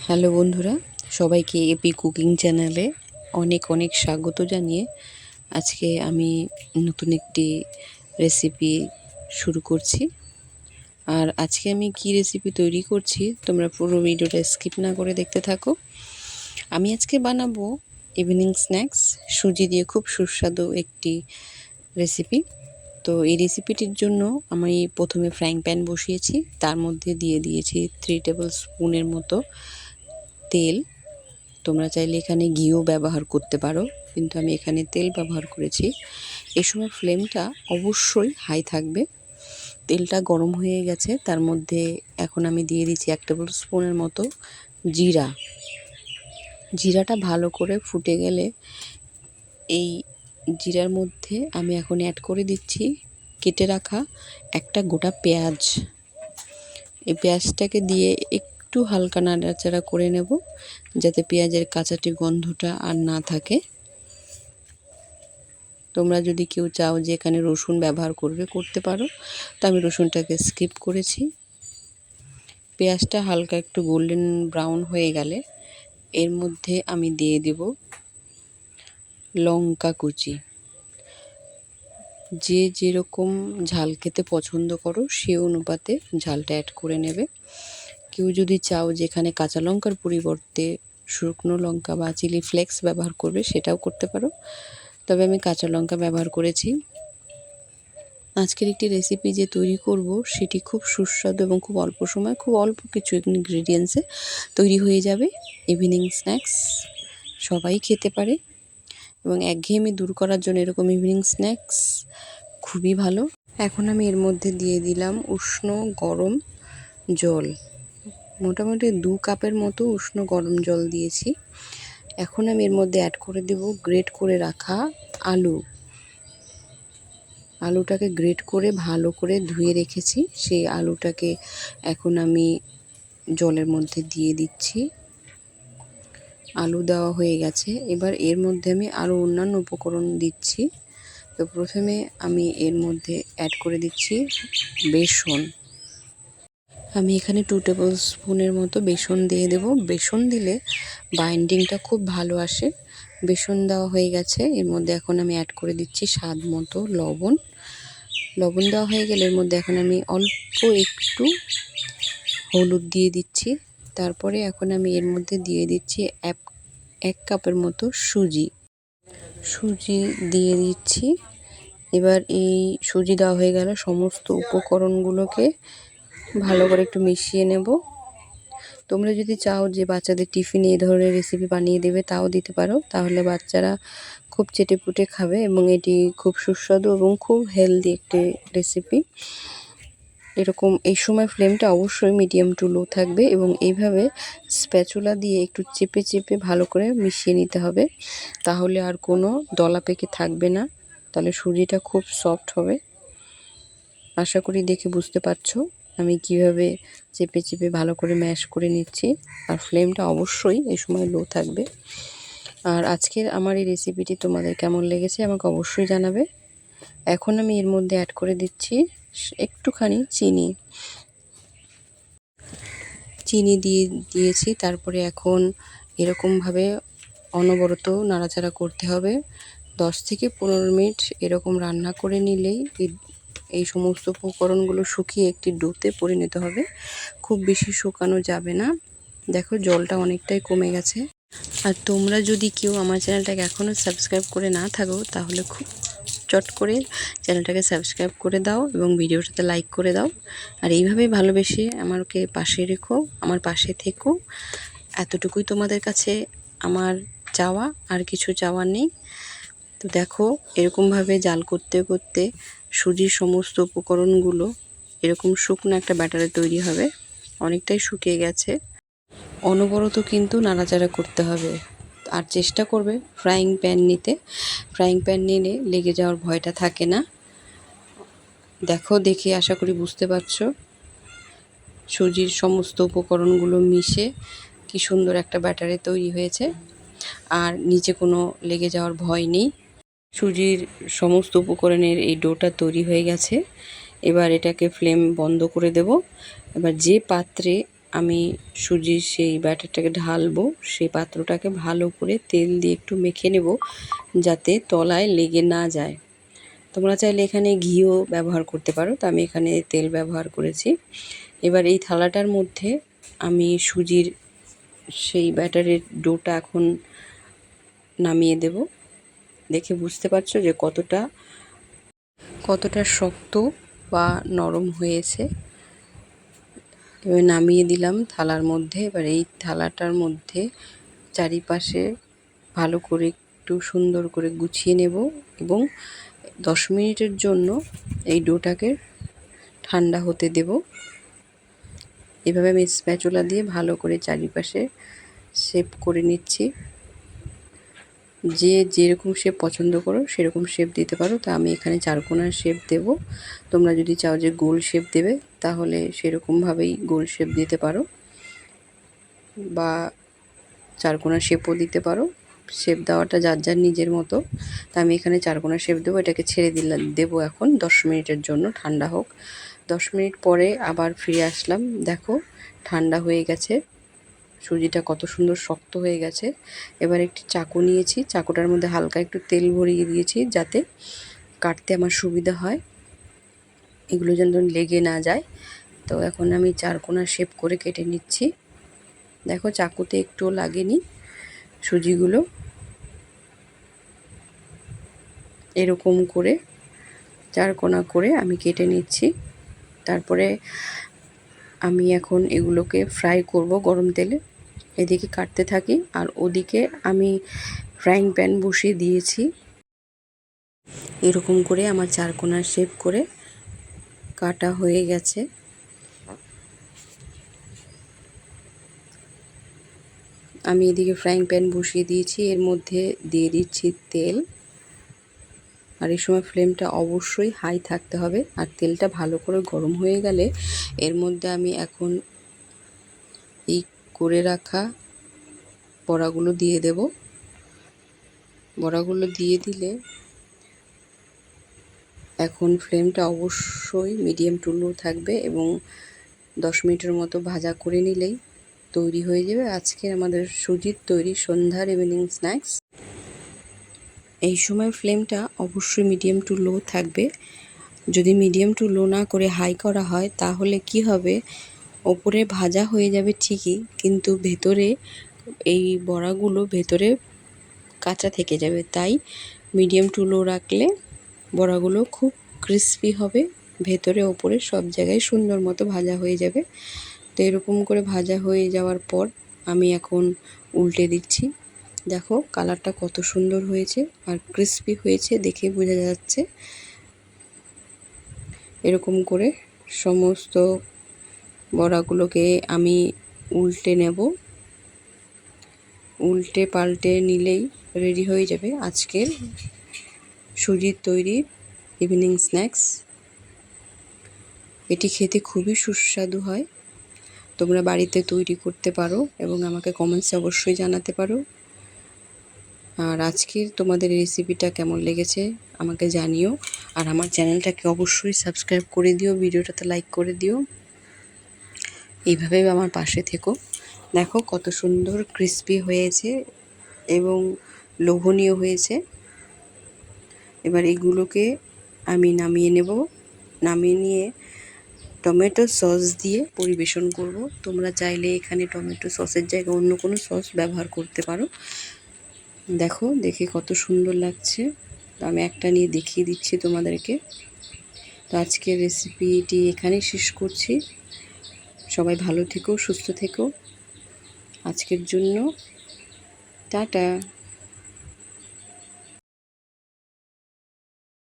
Hello বন্ধুরা, সবাইকে AP cooking চ্যানেলে অনেক অনেক স্বাগত জানিয়ে আজকে আমি নতুন একটি রেসিপি শুরু করছি। আর আজকে আমি কি রেসিপি তৈরি করছি তোমরা পুরো ভিডিওটা স্কিপ না করে দেখতে থাকো। আমি আজকে বানাবো ইভিনিং স্ন্যাক্স সুজি দিয়ে খুব সুস্বাদু একটি রেসিপি। তো এই রেসিপিটির জন্য আমি প্রথমে ফ্রাইং প্যান বসিয়েছি, তার মধ্যে দিয়ে দিয়েছি 3 টেবিল স্পুনের মতো তেল। তোমরা চাইলে এখানে ঘিও ব্যবহার করতে পারো, কিন্তু আমি এখানে তেল ব্যবহার করেছি। এই সময় ফ্লেমটা অবশ্যই হাই থাকবে। তেলটা গরম হয়ে গেছে, তার মধ্যে এখন আমি দিয়ে দিচ্ছি 1 টেবিল স্পুনের মতো জিরা। জিরাটা ভালো করে ফুটে গেলে এই জিরার মধ্যে আমি এখন অ্যাড করে দিচ্ছি কেটে রাখা একটা গোটা পেঁয়াজ। এই পেঁয়াজটাকে দিয়ে একটু হালকা নাড়াচাড়া করে নেব, যাতে পেঁয়াজের কাঁচাটি গন্ধটা আর না থাকে। তোমরা যদি কেউ চাও যে এখানে রসুন ব্যবহার করতে পারো, তো আমি রসুনটাকে স্কিপ করেছি। পেঁয়াজটা হালকা একটু গোল্ডেন ব্রাউন হয়ে গেলে এর মধ্যে আমি দিয়ে দেব লঙ্কা কুচি। যে যেরকম ঝাল খেতে পছন্দ করো সে অনুপাতে ঝালটা অ্যাড করে নেবে। কেউ যদি চাও যে এখানে কাঁচা লঙ্কার পরিবর্তে শুকনো লঙ্কা বা চিলি ফ্লেক্স ব্যবহার করবে, সেটাও করতে পারো, তবে আমি কাঁচা লঙ্কা ব্যবহার করেছি। আজকের একটি রেসিপি যে তৈরি করব সেটি খুব সুস্বাদু এবং খুব অল্প সময়, খুব অল্প কিছু ইনগ্রিডিয়েন্টসে তৈরি হয়ে যাবে। ইভিনিং স্ন্যাক্স সবাই খেতে পারে এবং একঘেয়েমি দূর করার জন্য এরকম ইভিনিং স্ন্যাক্স খুবই ভালো। এখন আমি এর মধ্যে দিয়ে দিলাম উষ্ণ গরম জল। মোটামুটি 2 কাপের মতো উষ্ণ গরম জল দিয়েছি। এখন আমি এর মধ্যে অ্যাড করে দেব গ্রেট করে রাখা আলু। আলুটাকে গ্রেট করে ভালো করে ধুয়ে রেখেছি, সেই আলুটাকে এখন আমি জলের মধ্যে দিয়ে দিচ্ছি। আলু দেওয়া হয়ে গেছে, এবার এর মধ্যে আমি আরও অন্যান্য উপকরণ দিচ্ছি। তো প্রথমে আমি এর মধ্যে অ্যাড করে দিচ্ছি বেসন। আমি এখানে 2 টেবিল স্পুনের মতো বেসন দিয়ে দেব। বেসন দিলে বাইন্ডিংটা খুব ভালো আসে। বেসন দেওয়া হয়ে গেছে, এর মধ্যে এখন আমি অ্যাড করে দিচ্ছি স্বাদ মতো লবণ। লবণ দেওয়া হয়ে গেলে এর মধ্যে এখন আমি অল্প একটু হলুদ দিয়ে দিচ্ছি। তারপরে এখন আমি এর মধ্যে দিয়ে দিচ্ছি 1 কাপের মতো সুজি দিয়ে দিচ্ছি। এবার এই সুজি দেওয়া হয়ে গেলে সমস্ত উপকরণগুলোকে ভালো করে একটু মিশিয়ে নেব। তোমরা যদি চাও যে বাচ্চাদের টিফিনে এই ধরনের রেসিপি বানিয়ে দেবে, তাও দিতে পারো, তাহলে বাচ্চারা খুব চেটেপুটে খাবে এবং এটি খুব সুস্বাদু এবং খুব হেলদি একটি রেসিপি। এরকম এই সময় ফ্লেমটা অবশ্যই মিডিয়াম টু লো থাকবে এবং এইভাবে স্প্যাচুলা দিয়ে একটু চেপে চেপে ভালো করে মিশিয়ে নিতে হবে, তাহলে আর কোনো দলা পেকে থাকবে না, তাহলে সুজিটা খুব সফট হবে। আশা করি দেখে বুঝতে পারছো আমি কিভাবে চেপে চেপে ভালো করে ম্যাশ করে নিচ্ছি। আর ফ্লেমটা অবশ্যই এই সময় লো থাকবে। আর আজকের আমার এই রেসিপিটি তোমাদের কেমন লেগেছে আমাকে অবশ্যই জানাবে। এখন আমি এর মধ্যে অ্যাড করে দিচ্ছি একটুখানি চিনি দিয়েছি। তারপরে এখন এরকমভাবে অনবরত নাড়াচাড়া করতে হবে। 10 থেকে 15 মিনিট এরকম রান্না করে নিলেই এই সমস্ত উপকরণগুলো শুকিয়ে একটি ডোতে পরিণত হবে। খুব বেশি শুকানো যাবে না। দেখো জলটা অনেকটাই কমে গেছে। আর তোমরা যদি কেউ আমার চ্যানেলটাকে এখনও সাবস্ক্রাইব করে না থাকো, তাহলে খুব চট করে চ্যানেলটাকে সাবস্ক্রাইব করে দাও এবং ভিডিওটাতে লাইক করে দাও। আর এইভাবেই ভালোবেসে আমাকে পাশে রেখো, আমার পাশে থেকো। এতটুকুই তোমাদের কাছে আমার চাওয়া, আর কিছু চাওয়ার নেই। তো দেখো এরকমভাবে জাল করতে করতে সুজির সমস্ত উপকরণগুলো এরকম শুকনো একটা ব্যাটারে তৈরি হবে। অনেকটাই শুকিয়ে গেছে। অনবরত কিন্তু নাড়াচাড়া করতে হবে। আর চেষ্টা করবে ফ্রাইং প্যান নিতে। ফ্রাইং প্যান নিলে লেগে যাওয়ার ভয়টা থাকে না। দেখে আশা করি বুঝতে পারছো সুজির সমস্ত উপকরণগুলো মিশে কি সুন্দর একটা ব্যাটারে তৈরি হয়েছে, আর নিচে কোনো লেগে যাওয়ার ভয় নেই। সুজির সমস্ত উপকরণের এই ডোটা তৈরি হয়ে গেছে। এবার এটাকে ফ্লেম বন্ধ করে দেব। এবার যে পাত্রে আমি সুজির সেই ব্যাটারটাকে ঢালবো, সেই পাত্রটাকে ভালো করে তেল দিয়ে একটু মেখে নেব যাতে তলায় লেগে না যায়। তোমরা চাইলে এখানে ঘিও ব্যবহার করতে পারো, তো আমি এখানে তেল ব্যবহার করেছি। এবার এই থালাটার মধ্যে আমি সুজির সেই ব্যাটারের ডোটা এখন নামিয়ে দেব। দেখে বুঝতে পারছো যে কতটা শক্ত বা নরম হয়েছে। এবার নামিয়ে দিলাম থালার মধ্যে। এবার এই থালাটার মধ্যে চারিপাশে ভালো করে একটু সুন্দর করে গুছিয়ে নেব এবং 10 মিনিটের জন্য এই ডোটাকে ঠান্ডা হতে দেব। এভাবে আমি স্প্যাচুলা দিয়ে ভালো করে চারিপাশে শেপ করে নিচ্ছি। যে যেরকম শেপ পছন্দ করো সেরকম শেপ দিতে পারো। তো আমি এখানে চারকোনার শেপ দেব। তোমরা যদি চাও যে গোল শেপ দেবে তাহলে সেরকমভাবেই গোল শেপ দিতে পারো, বা চারকোনার শেপও দিতে পারো। শেপ দেওয়াটা যার যার নিজের মতো। তা আমি এখানে চারকোনা শেপ দেবো। এটাকে ছেড়ে দেবো এখন 10 মিনিটের জন্য, ঠান্ডা হোক। 10 মিনিট পরে আবার ফিরে আসলাম। দেখো ঠান্ডা হয়ে গেছে, সুজিটা কত সুন্দর শক্ত হয়ে গেছে। এবার একটি চাকু নিয়েছি, চাকুটার মধ্যে হালকা একটু তেল ভরিয়ে দিয়েছি যাতে কাটতে আমার সুবিধা হয়, এগুলো যেন লেগে না যায়। তো এখন আমি চারকোনা শেপ করে কেটে নিচ্ছি। দেখো চাকুতে একটুও লাগেনি। সুজিগুলো এরকম করে চারকোনা করে আমি কেটে নিচ্ছি। তারপরে আমি এখন এগুলোকে ফ্রাই করব গরম তেলে। এদিকে কাটতে থাকি আর ওদিকে আমি ফ্রাইং প্যান বসিয়ে দিয়েছি। এরকম করে আমার চারকোনা শেপ করে কাটা হয়ে গেছে। আমি এদিকে ফ্রাইং প্যান বসিয়ে দিয়েছি, এর মধ্যে দিয়ে দিচ্ছি তেল। আর এই সময় ফ্লেমটা অবশ্যই হাই থাকতে হবে। আর তেলটা ভালো করে গরম হয়ে গেলে এর মধ্যে আমি এখন এই করে রাখা বড়াগুলো দিয়ে দেব। বড়াগুলো দিয়ে দিলে এখন ফ্লেমটা অবশ্যই মিডিয়াম টু লো থাকবে এবং 10 মিনিটের মতো ভাজা করে নিলেই তৈরি হয়ে যাবে আজকে আমাদের সুজির তৈরি সন্ধ্যার ইভিনিং স্ন্যাক্স। এই সময় ফ্লেমটা অবশ্যই মিডিয়াম টু লো থাকবে। যদি মিডিয়াম টু লো না করে হাই করা হয় তাহলে কি হবে, ওপরে ভাজা হয়ে যাবে ঠিকই কিন্তু ভেতরে এই বড়াগুলো ভেতরে কাঁচা থেকে যাবে। তাই মিডিয়াম টু লো রাখলে বড়াগুলো খুব ক্রিস্পি হবে, ভেতরে ওপরে সব জায়গায় সুন্দর মতো ভাজা হয়ে যাবে। তো এরকম করে ভাজা হয়ে যাওয়ার পর আমি এখন উল্টে দিচ্ছি। দেখো কালারটা কত সুন্দর হয়েছে আর ক্রিস্পি হয়েছে, দেখে বোঝা যাচ্ছে। এরকম করে সমস্ত বড়াগুলোকে আমি উল্টে নেব। উল্টে পাল্টে নিলেই রেডি হয়ে যাবে আজকের সুজির তৈরি ইভিনিং স্ন্যাক্স। এটি খেতে খুবই সুস্বাদু হয়। তোমরা বাড়িতে তৈরি করতে পারো এবং আমাকে কমেন্টসে অবশ্যই জানাতে পারো। আর আজকের তোমাদের রেসিপিটা কেমন লেগেছে আমাকে জানিও। আর আমার চ্যানেলটাকে অবশ্যই সাবস্ক্রাইব করে দিও, ভিডিওটাতে লাইক করে দিও। এইভাবেই আমার পাশে থেকো। দেখো কত সুন্দর ক্রিস্পি হয়েছে এবং লোভনীয় হয়েছে। এবার এগুলোকে আমি নামিয়ে নেব। নামিয়ে নিয়ে টমেটো সস দিয়ে পরিবেশন করব। তোমরা চাইলে এখানে টমেটো সসের জায়গায় অন্য কোনো সস ব্যবহার করতে পারো। দেখো দেখে কত সুন্দর লাগছে। তো আমি একটা নিয়ে দেখিয়ে দিচ্ছি তোমাদেরকে। তো আজকের রেসিপিটি এখানেই শেষ করছি। সবাই ভালো থেকো, সুস্থ থেকো। আজকের জন্য টাটা।